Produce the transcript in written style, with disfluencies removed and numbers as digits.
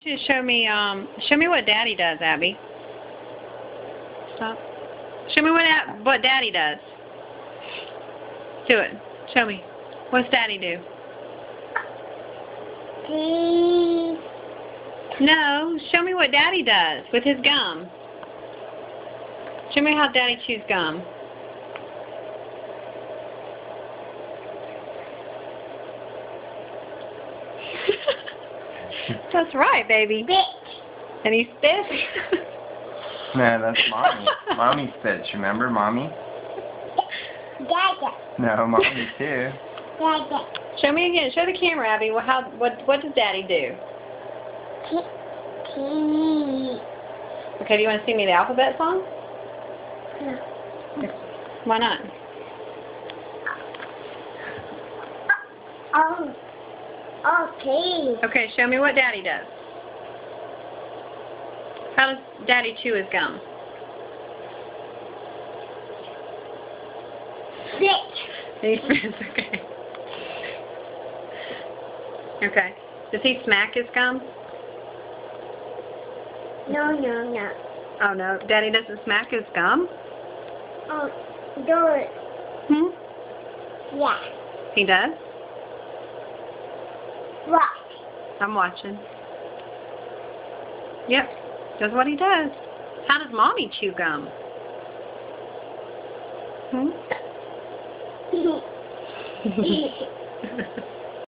Just show me what Daddy does, Abby. Stop. Show me what Daddy does. Do it. Show me. What's Daddy do? No, show me what Daddy does with his gum. Show me how Daddy chews gum. That's right, baby. And he spits. No, that's Mommy. Mommy spits, remember, Mommy? Dada. No, Mommy too. Dada. Show me again. Show the camera, Abby. What does Daddy do? Okay, do you want to sing me the alphabet song? No. Why not? Oh. Okay. Okay, show me what Daddy does. How does Daddy chew his gum? Spit. He spits, okay. Okay. Does he smack his gum? No, no, no. Oh, no. Daddy doesn't smack his gum? Oh, do it. Yeah. He does? What? I'm watching. Yep. Does what he does. How does Mommy chew gum? Hmm?